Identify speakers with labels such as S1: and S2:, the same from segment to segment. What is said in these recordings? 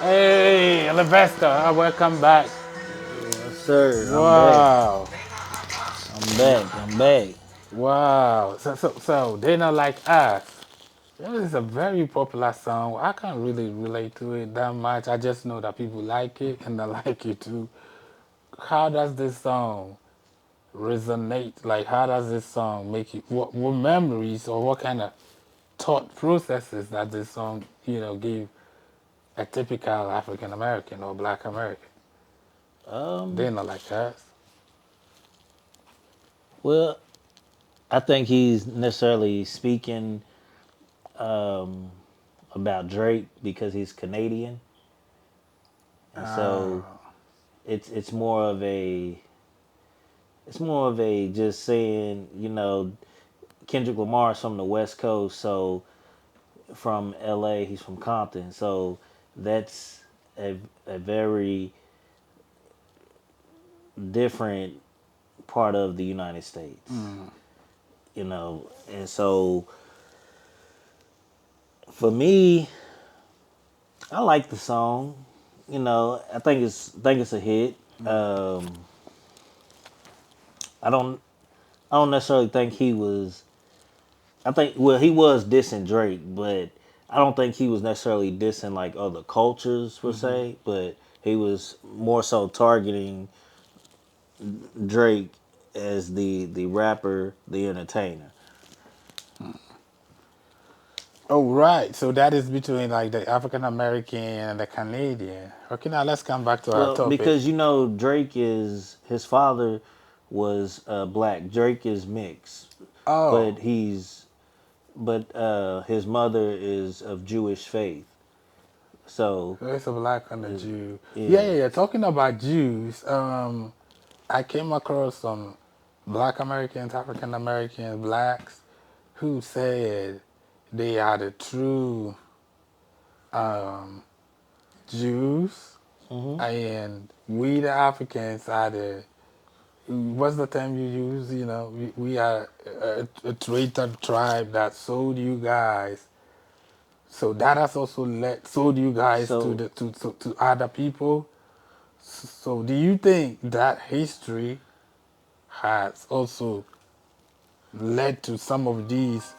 S1: Hey, Sylvester, welcome back.
S2: Yes, sir. I'm back.
S1: Wow,
S2: I'm back. I'm back.
S1: wow. So they not like us. It is a very popular song. I can't really relate to it that much. I just know that people like it and I like it too. How does this song resonate? Like, how does this song make you? What memories or what kind of thought processes that this song, give a typical African American or Black American?
S2: Um,
S1: They not like us.
S2: well, I think he's necessarily speaking um about Drake because he's Canadian, and so
S1: Uh,
S2: it's more of a just saying Kendrick Lamar's from the West Coast, so from L.A. he's from Compton, so that's a very different part of the United States,
S1: mm,
S2: and so for me, I like the song. I think it's a hit. I don't I don't necessarily think he was. I think he was dissing Drake, but I don't think he was necessarily dissing like other cultures per
S1: hmm.
S2: se. But he was more so targeting Drake as the rapper, the entertainer.
S1: Oh, right. So that is between like the African American and the Canadian. Okay, now let's come back to our
S2: Well,
S1: topic.
S2: because Drake is his father was black. Drake is mixed,
S1: Oh,
S2: but his mother is of Jewish faith. So
S1: so it's a black and a Jew. Yeah,
S2: yeah.
S1: yeah, yeah. Talking about Jews, I came across some Black Americans, African Americans, blacks who said they are the true um, Jews,
S2: Hmm.
S1: and we the Africans are the what's the term you use? We are a traitor tribe that sold you guys. So that has also sold you guys to
S2: So
S1: to other people. So do you think that history has also led to some of these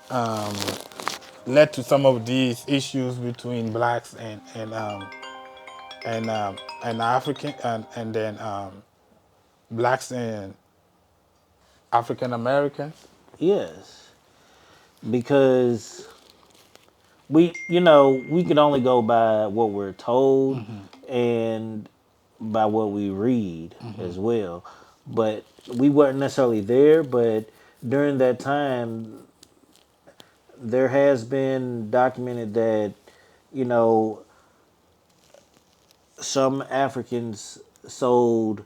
S1: issues between blacks and African and then blacks and African Americans?
S2: yes, because we could only go by what we're told and by what we read as well. But we weren't necessarily there. But during that time, there has been documented that you know some Africans sold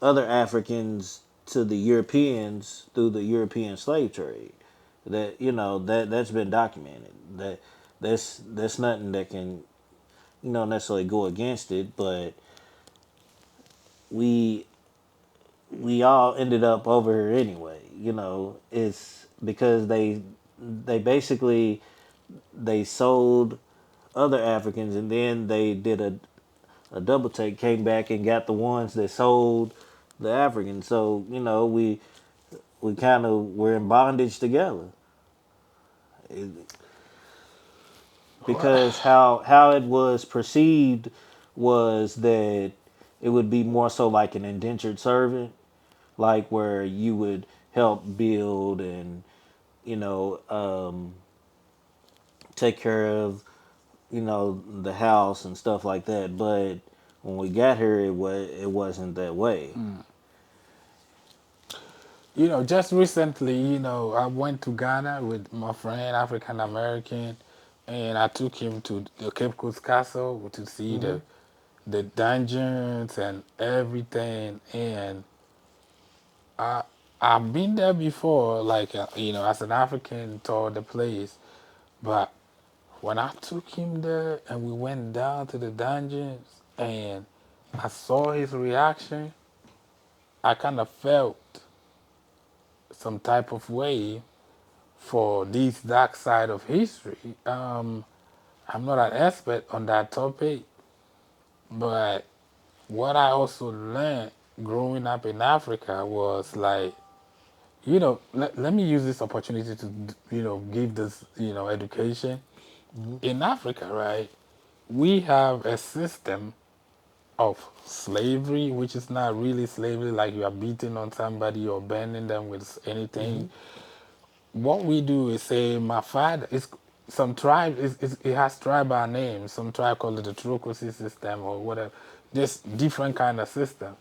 S2: other Africans to the Europeans through the European slave trade. That's been documented. That's nothing that can necessarily go against it. But we we all ended up over here anyway. It's because they basically they sold other Africans and then they did a double take, came back and got the ones that sold the Africans. So we kind of were in bondage together. It- because how it was perceived was that it would be more so like an indentured servant, like where you would help build and you know um, take care of the house and stuff like that. But when we got here, it wasn't that way.
S1: Just recently, I went to Ghana with my friend, African American, and I took him to the Cape Coast Castle to see
S2: Hmm.
S1: the dungeons and everything. And I I've been there before, like as an African, toured the place. But when I took him there and we went down to the dungeons and I saw his reaction, I kind of felt some type of way for this dark side of history. I'm not an expert on that topic, But what I also learned growing up in Africa was like, let me use this opportunity to, give this, education. In Africa, right, we have a system of slavery, which is not really slavery, like you are beating on somebody or burning them with anything.
S2: Mm-hmm.
S1: What we do is say, my father is some tribe it has tribal names. Some tribe call it the Trocosi system or whatever. Just different kind of systems.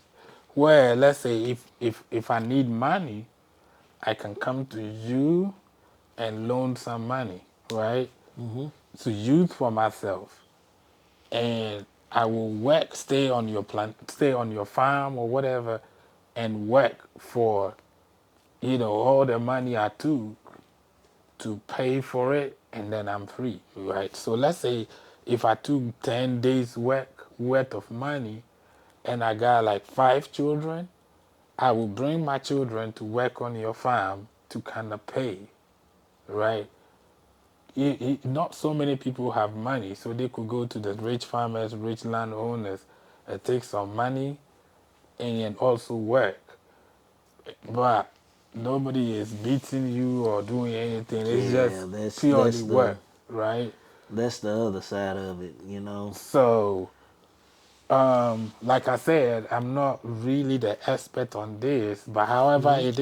S1: Where let's say if I need money, I can come to you and loan some money, right?
S2: Mm-hmm.
S1: To use for myself, and I will work, stay on your plant, stay on your farm or whatever, and work for all the money I took to pay for it, and then I'm free, right? So let's say if I took 10 days worth of money, and I got like 5 children, I will bring my children to work on your farm to kind of pay, right? Not so many people have money, so they could go to the rich farmers, rich landowners, and take some money and also work. But nobody is beating you or doing anything. It's
S2: Yeah,
S1: just
S2: that's
S1: purely
S2: that's the
S1: work, right?
S2: that's the other side of it, you know.
S1: So, like I said, I'm not really the expert on this, but however
S2: Mm-hmm.
S1: it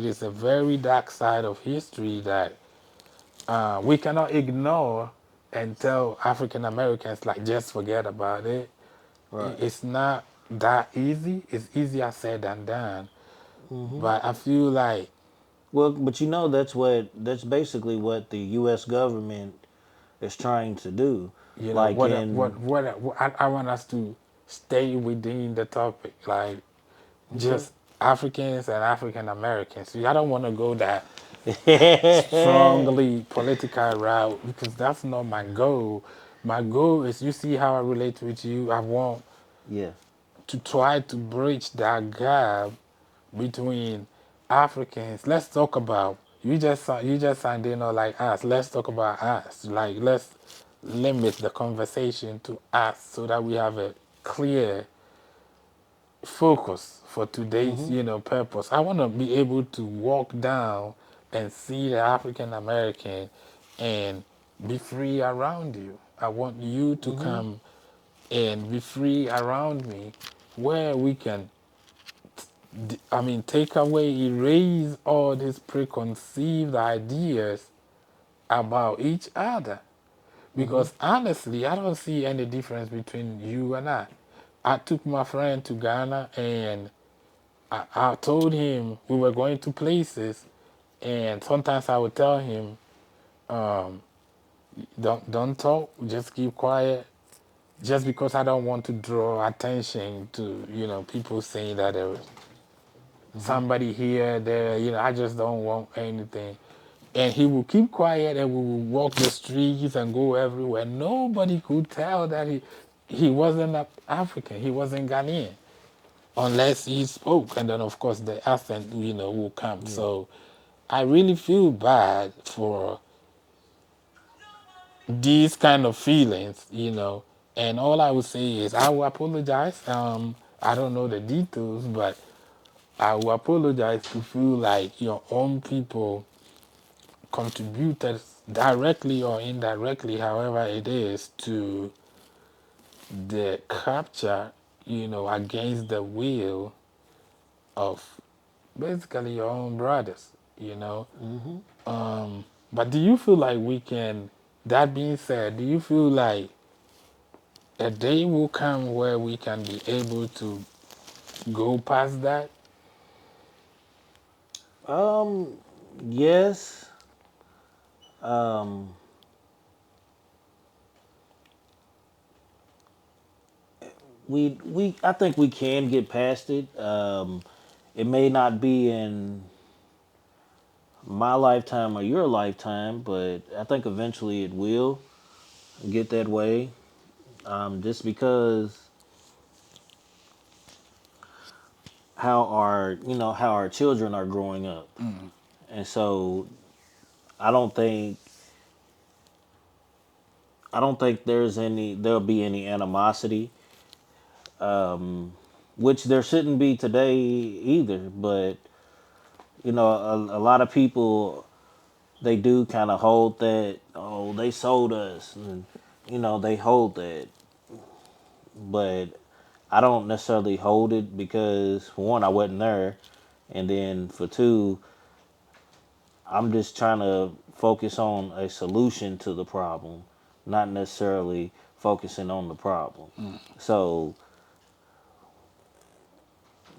S1: is a very dark side of history that we cannot ignore and tell African Americans like just forget about it.
S2: Right.
S1: It's not that easy. It's easier said than done.
S2: Mm-hmm.
S1: But I feel like
S2: Well, but you know that's basically what the U.S. government is trying to do. Like in
S1: I want us to stay within the topic, like
S2: okay.
S1: just Africans and African Americans. I don't want to go that strongly political route because that's not my goal. My goal is you see how I relate with you. I want
S2: Yeah.
S1: to try to bridge that gap between Africans. Let's talk about you just signed in or like us. Let's talk about us. Like let's limit the conversation to us so that we have a clear focus for today's
S2: Mm-hmm.
S1: purpose. I want to be able to walk down and see the African American and be free around you. I want you to
S2: Mm-hmm.
S1: come and be free around me where we can take away, erase all these preconceived ideas about each other.
S2: Mm-hmm.
S1: Because honestly, I don't see any difference between you and I. I took my friend to Ghana and I told him we were going to places, and sometimes I would tell him, um, don't talk, just keep quiet, just because I don't want to draw attention to people saying that there was
S2: Mm-hmm.
S1: somebody here, there. I just don't want anything. And he will keep quiet, and we will walk the streets and go everywhere. Nobody could tell that he wasn't African, he wasn't Ghanaian unless he spoke, and then of course the accent will come.
S2: Yeah.
S1: So I really feel bad for these kind of feelings. And all I would say is I will apologize. I don't know the details, but I will apologize to feel like your own people contributed directly or indirectly, however it is, to the capture, against the will of basically your own brothers.
S2: Mm-hmm.
S1: But do you feel like we can, that being said, do you feel like a day will come where we can be able to go past that?
S2: Um. Yes. Um. We I think we can get past it. It may not be in my lifetime or your lifetime, but I think eventually it will get that way. Just because how our children are growing up, and so I don't think I don't think there'll be any animosity which there shouldn't be today either. But a lot of people, they do kind of hold that. Oh, they sold us, and they hold that. But I don't necessarily hold it because, for one, I wasn't there, and then for two, I'm just trying to focus on a solution to the problem, not necessarily focusing on the problem. So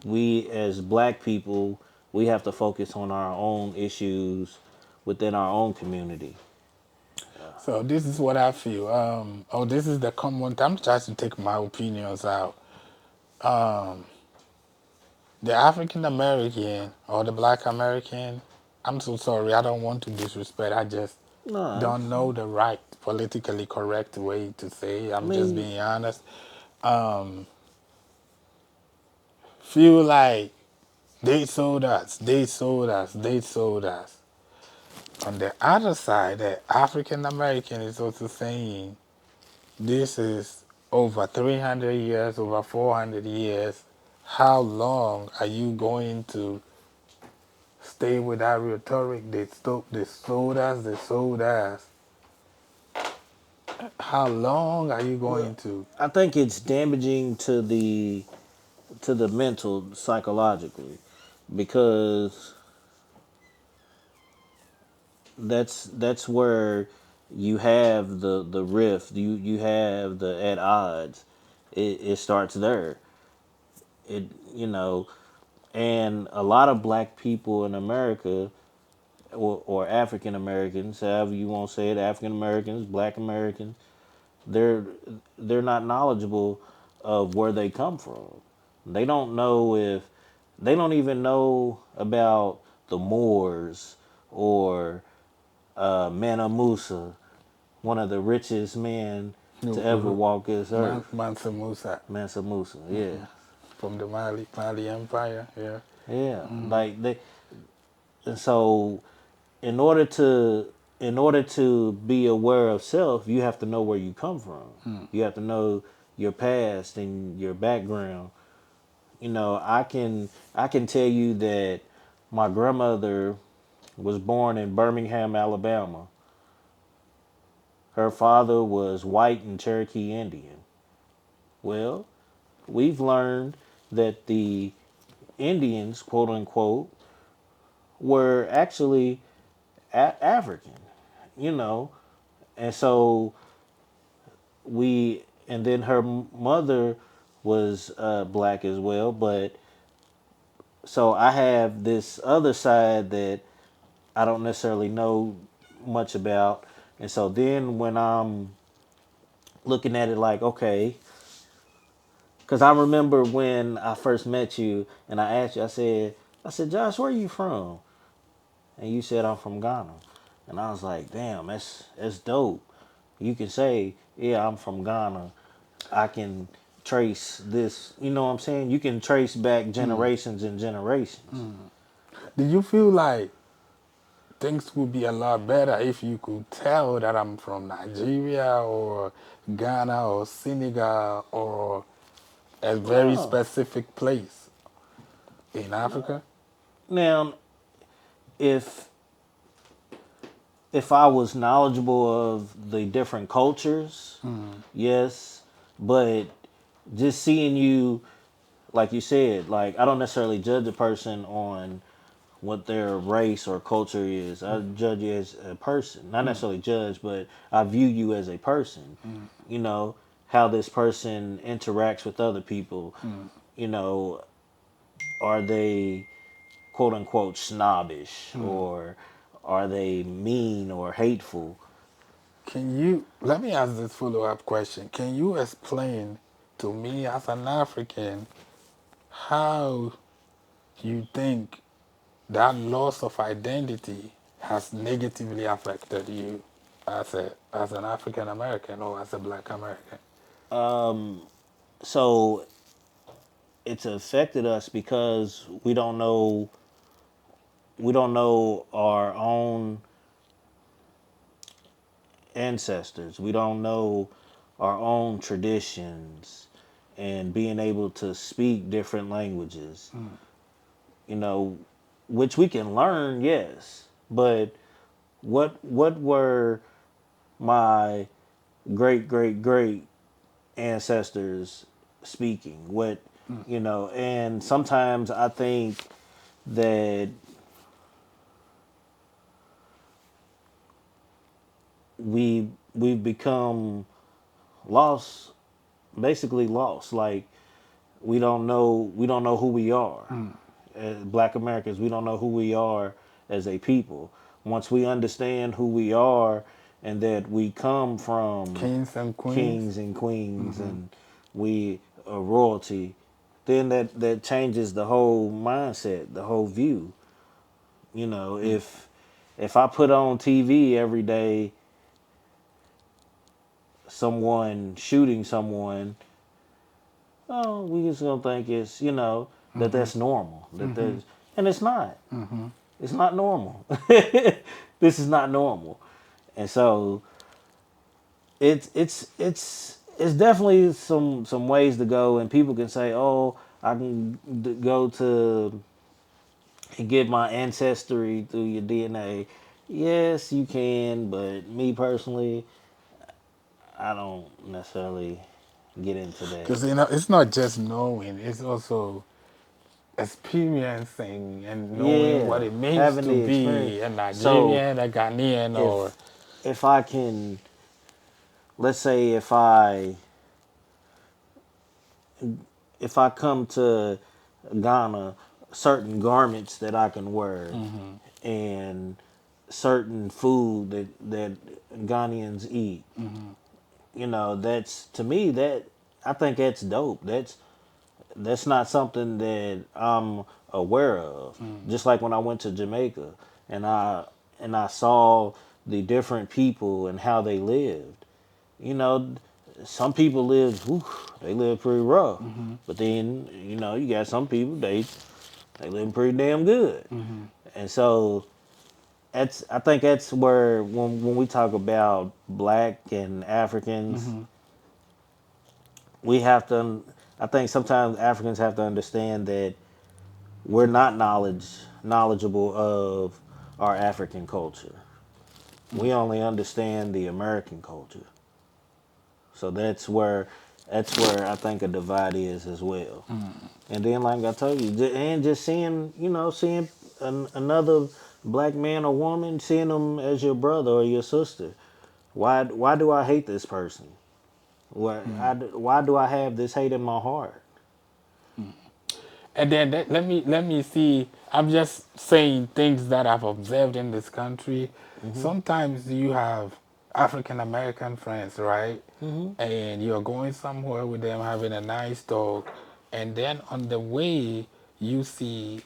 S2: we as black people, we have to focus on our own issues within our own community.
S1: So this is what I feel. This is the common. I'm trying to take my opinions out. Um, the African American or the Black American. I'm so sorry. I don't want to disrespect. I just
S2: No,
S1: don't know the right politically correct way to say.
S2: I
S1: I'm just
S2: mean,
S1: being honest. Um, feel like they sold us. They sold us. They sold us. On the other side, the African American is also saying this is over 300 years, over 400 years. How long are you going to stay with that rhetoric? They sold us, they sold us. How long are you
S2: well,
S1: going to?
S2: I think it's damaging to the mental psychologically, because that's where you have the rift, you have the at odds. It starts there. It you know and a lot of black people in America, or African Americans, however you want to say it, African Americans, Black Americans, they're they're not knowledgeable of where they come from. They don't know if they don't even know about the Moors, or Mansa Musa, one of the richest men to ever walk this earth.
S1: Mansa Musa
S2: Mansa Musa, yeah,
S1: from the Mali Empire. Yeah.
S2: yeah. Like they, and so in order to be aware of self, you have to know where you come from. You have to know your past and your background. I can tell you that my grandmother was born in Birmingham, Alabama. Her father was white and Cherokee Indian. Well, we've learned that the Indians, quote unquote, were actually African, you know. And so and then her mother was black as well. But so I have this other side that I don't necessarily know much about. And so then when I'm looking at it, like, okay, because I remember when I first met you and I asked you, I said, Josh, where are you from? And you said, I'm from Ghana. And I was like, damn, that's dope. You can say, yeah, I'm from Ghana. I can trace this, you know what I'm saying? You can trace back generations and generations.
S1: Do you feel like things would be a lot better if you could tell that I'm from Nigeria or Ghana or Senegal or a very
S2: No,
S1: specific place in
S2: no.
S1: Africa?
S2: Now, if I was knowledgeable of the different cultures, yes, but just seeing you, like you said, like, I don't necessarily judge a person on what their race or culture is. I judge you as a person, not necessarily judge, but I view you as a person. You know how this person interacts with other people. You know, are they quote unquote snobbish, or are they mean or hateful?
S1: Let me ask this follow up question. Can you explain to me as an African how you think that loss of identity has negatively affected you as an African American or as a Black American?
S2: So it's affected us because we don't know our own ancestors. We don't know our own traditions, and being able to speak different languages, you know, which we can learn, yes, but what were my great ancestors speaking? What, and sometimes I think that we've become lost, basically lost. Like we don't know who we are as Black Americans. We don't know who we are as a people. Once we understand who we are and that we come from
S1: Kings and queens.
S2: kings and queens and we are royalty, then that changes the whole mindset, the whole view. If I put on TV every day someone shooting someone, oh, we just gonna think it's that's normal. And it's not. It's not normal. This is not normal. And so it's definitely some ways to go, and people can say, oh, I can go to and get my ancestry through your DNA. Yes, you can, but me personally, I don't necessarily get into that.
S1: Because it's not just knowing; it's also experiencing and knowing what
S2: Yeah,
S1: it means
S2: having
S1: to
S2: the experience.
S1: be a
S2: So
S1: Nigerian, a Ghanaian, or
S2: if if I can, let's say if I come to Ghana, certain garments that I can wear and certain food that Ghanaians eat. That's, to me, that I think that's dope. That's not something that I'm aware of. Just like when I went to Jamaica and I saw the different people and how they lived. You know, some people they live pretty rough. But then, you got some people they live pretty damn good. And so I think that's where when we talk about black and Africans, we have to. I think sometimes Africans have to understand that we're not knowledgeable of our African culture. We only understand the American culture. So that's where I think a divide is as well. And then, like I told you, and just seeing another black man or woman, seeing them as your brother or your sister. Why do I hate this person? Why do I have this hate in my heart?
S1: and then let me see. I'm just saying things that I've observed in this country. Sometimes you have African American friends, right? And you're going somewhere with them, having a nice talk, and then on the way you see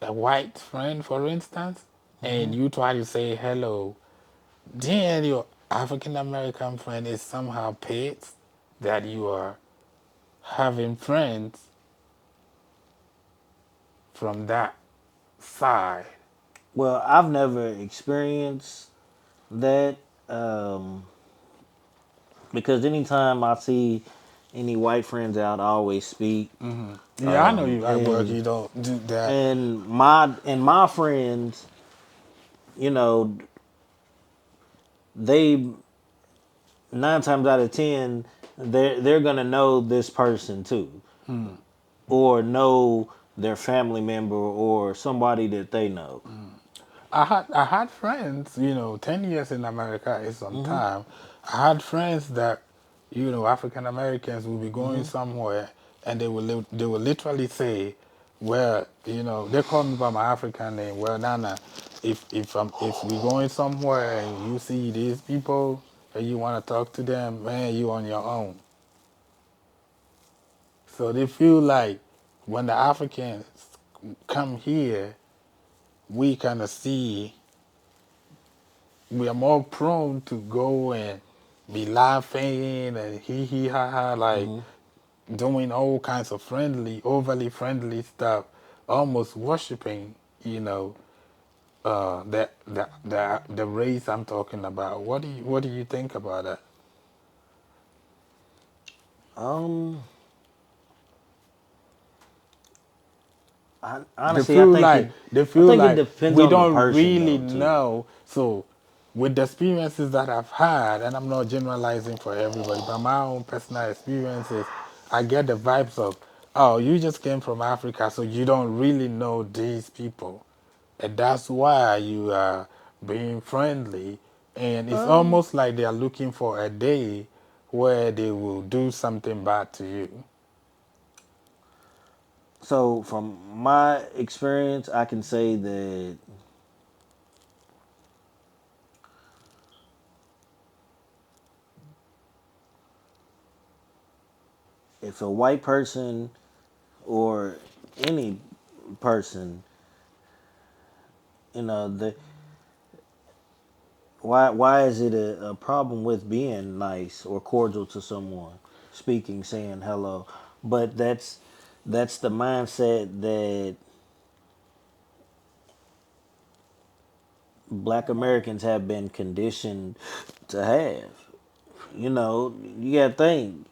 S1: a white friend, for instance, and you try to say hello. Then your African American friend is somehow pissed that you are having friends from that side.
S2: Well, I've never experienced that, um, because anytime I see any white friends out, I always speak.
S1: Yeah, I know you at work.
S2: And
S1: You don't do that.
S2: my friends, you know, they 9 times out of 10, they're gonna know this person too, or know their family member or somebody that they know.
S1: I had friends. 10 years in America is some time. I had friends that, African Americans will be going somewhere, and they will literally say, "Well, they call me by my African name. Well, Nana, if we're going somewhere and you see these people and you want to talk to them, man, you on your own." So they feel like when the Africans come here, we kind of see we are more prone to go and be laughing and hee hee ha ha, like doing all kinds of overly friendly stuff, almost worshiping, the race I'm talking about. What do you think about that? They
S2: honestly,
S1: feel like
S2: I think it depends
S1: we
S2: on the
S1: don't
S2: person
S1: really
S2: though too.
S1: know. So with the experiences that I've had, and I'm not generalizing for everybody, but my own personal experiences, I get the vibes of, oh, you just came from Africa, so you don't really know these people. And that's why you are being friendly. And it's
S2: Um,
S1: almost like they are looking for a day where they will do something bad to you.
S2: so from my experience, I can say that if a white person or any person, the why is it a problem with being nice or cordial to someone, speaking, saying hello? But that's the mindset that Black Americans have been conditioned to have. You got to think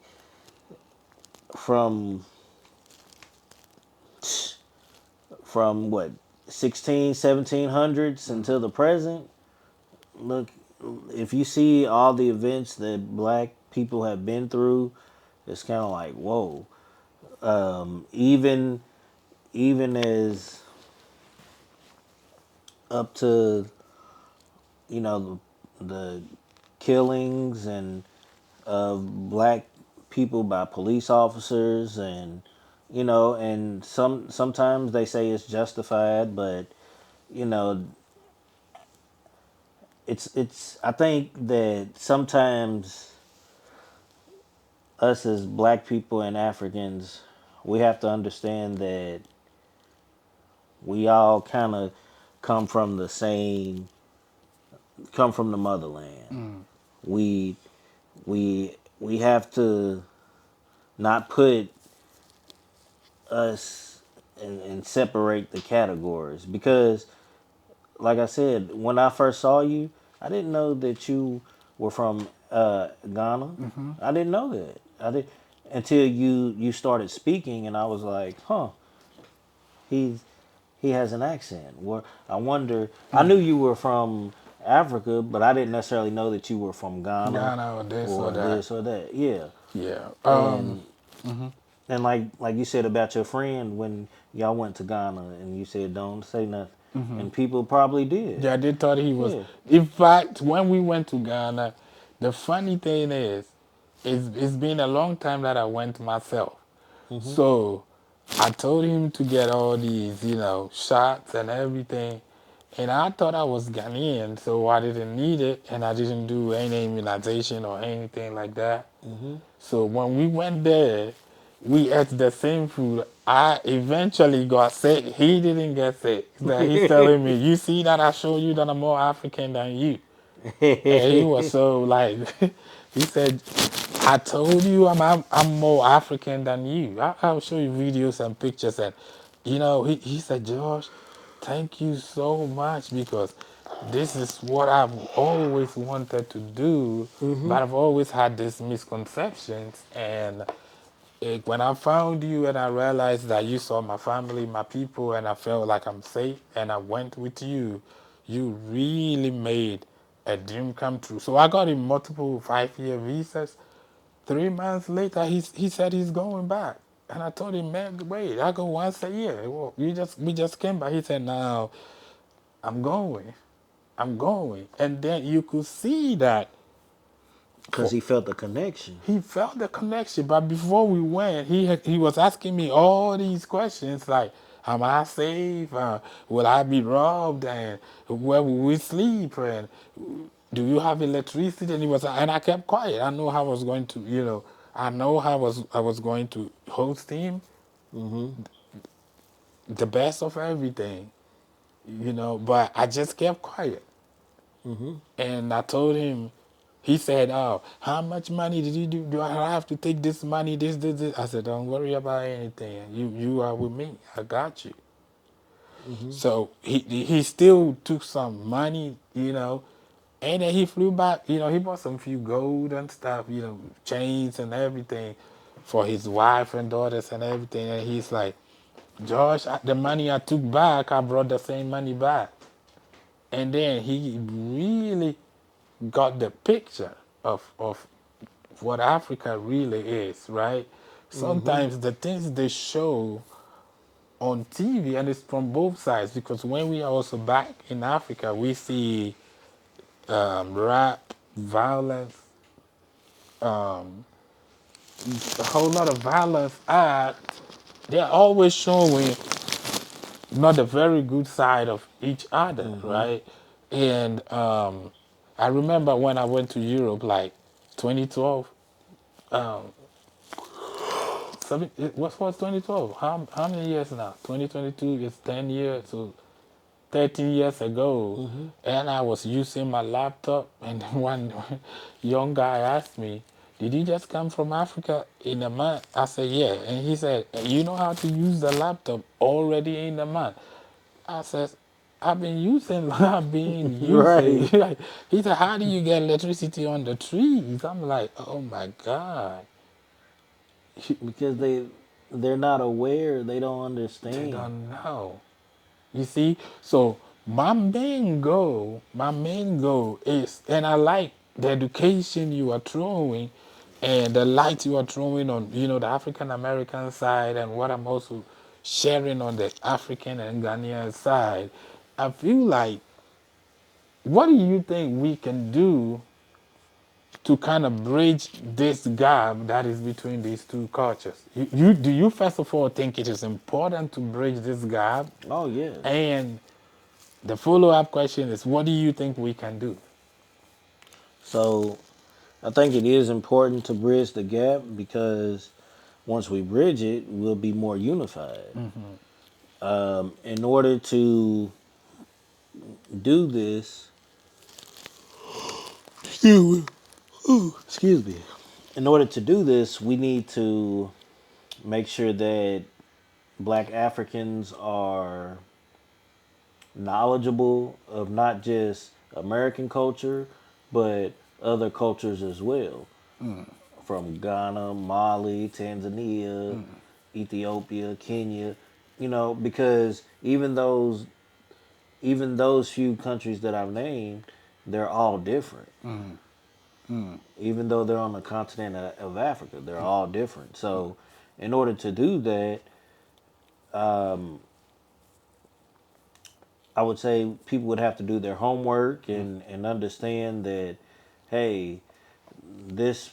S2: from what 16, 1700s
S1: Mm.
S2: until the present. Look, if you see all the events that Black people have been through, it's kind of like whoa. Even as up to the killings and of Black people by police officers, and and sometimes they say it's justified, but you know it's I think that sometimes us as Black people and Africans, we have to understand that we all kind of come from the same come from the motherland.
S1: Mm.
S2: We we have to not put us and separate the categories, because like I said, when I first saw you, I didn't know that you were from Ghana.
S1: Hmm.
S2: I didn't know that. I did until you started speaking, and I was like, huh, he's he has an accent. Where I wonder, I knew you were from Africa, but I didn't necessarily know that you were from Ghana
S1: Ghana or this or
S2: or
S1: that.
S2: this or that. Yeah,
S1: Yeah.
S2: and
S1: Mhm.
S2: and like you said about your friend when y'all went to Ghana, and you said don't say nothing, and people probably did.
S1: Yeah, they thought he was.
S2: Yeah.
S1: In fact, when we went to Ghana, the funny thing is, it's been a long time that I went myself. So I told him to get all these, shots and everything. And I thought I was Ghanaian, so I didn't need it, and I didn't do any immunization or anything like that. So when we went there, we ate the same food. I eventually got sick. He didn't get sick. He's telling me, "You see that I showed you that I'm more African than you." And he was so like, he said, "I told you I'm more African than you. I'll show you videos and pictures." And he said, "Josh, thank you so much because this is what I've always wanted to do, but I've always had these misconceptions. And when I found you and I realized that you saw my family, my people, and I felt like I'm safe and I went with you, you really made a dream come true." So I got him multiple 5-year visas. 3 months later, he said he's going back. And I told him, "Man, wait, I go once a year. Well, we just came back." He said, "No, I'm going. I'm going." And then you could see that
S2: Because
S1: for
S2: he felt the connection.
S1: he felt the connection. But before we went, he was asking me all these questions like, "Am I safe? Will I be robbed? And where will we sleep? And do you have electricity?" And I kept quiet. I know how I was going to, I know how I was going to host him the best of everything, But I just kept quiet. And I told him, he said, "Oh, how much money did you do? Do I have to take this money, this?" I said, "Don't worry about anything. You are with me. I got you." So he still took some money, and then he flew back. He bought some few gold and stuff, chains and everything for his wife and daughters and everything. And he's like, Josh, the money I took back, I brought the same money back. And then he really got the picture of what Africa really is, right?
S2: Mm-hmm.
S1: Sometimes the things they show on TV, and it's from both sides, because when we are also back in Africa, we see rap, violence, um, a whole lot of violence act. They're always showing not the very good side of each other,
S2: Mm-hmm.
S1: right? And I remember when I went to Europe, like 2012. Um, what was 2012? How many years now? 2022 is 10 years, so 13 years ago.
S2: Mm-hmm.
S1: And I was using my laptop, and one young guy asked me, "Did you just come from Africa in a month?" I said, "Yeah." And he said, "You know how to use the laptop already in a month?" I said, "I've been using, I've been using."
S2: Right.
S1: Like, he said, "How do you get electricity on the trees?" I'm like, "Oh my God."
S2: Because they're not aware. They don't
S1: They
S2: understand.
S1: don't know. You see? So my main goal is, and I like the education you are throwing and the light you are throwing on, the African American side, and what I'm also sharing on the African and Ghanaian side. I feel like, what do you think we can do to kind of bridge this gap that is between these two cultures? Do you first of all think it is important to bridge this gap?
S2: Oh yes.
S1: And the follow-up question is, what do you think we can do?
S2: So I think it is important to bridge the gap because once we bridge it, we'll be more unified. In order to do this, excuse me. In order to do this, we need to make sure that Black Africans are knowledgeable of not just American culture, but other cultures as well, from Ghana, Mali, Tanzania, Ethiopia, Kenya. Because even those few countries that I've named, they're all different. Even though they're on the continent of Africa, they're all different. So, in order to do that, I would say people would have to do their homework and understand that, hey, this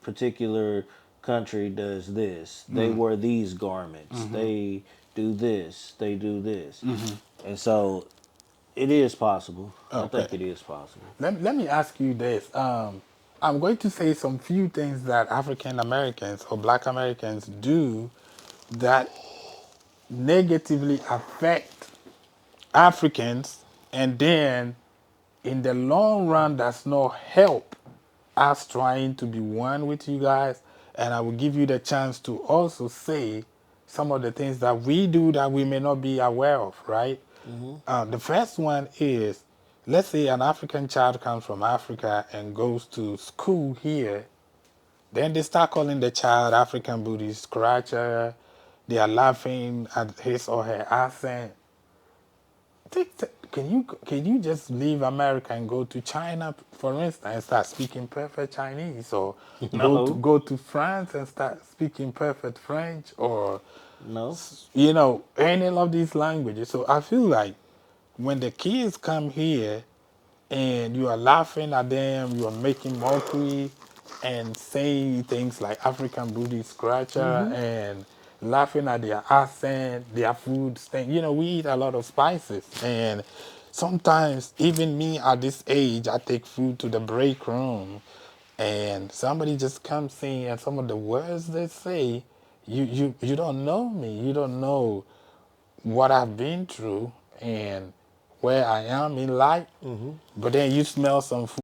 S2: particular country does this. They wear these garments. They do this. They do this. And so it is possible. I
S1: Okay.
S2: think it is possible.
S1: Let me ask you this. I'm going to say some few things that African Americans or Black Americans do that negatively affect Africans, and then in the long run, does not help us trying to be one with you guys. And I will give you the chance to also say some of the things that we do that we may not be aware of, right? The first one is, let's say an African child comes from Africa and goes to school here, then they start calling the child African booty scratcher. They are laughing at his or her accent. Can you just leave America and go to China, for instance, and start speaking perfect Chinese, or go to
S2: No,
S1: go to France and start speaking perfect French, or
S2: no.
S1: any of these languages? So I feel like when the kids come here and you are laughing at them, you are making mockery and saying things like African booty scratcher
S2: Mm-hmm.
S1: and laughing at their accent, their food thing. We eat a lot of spices, and sometimes even me at this age, I take food to the break room, and somebody just comes in, and some of the words they say, you don't know me, you don't know what I've been through and where I am in life,
S2: Mm-hmm.
S1: but then you smell some food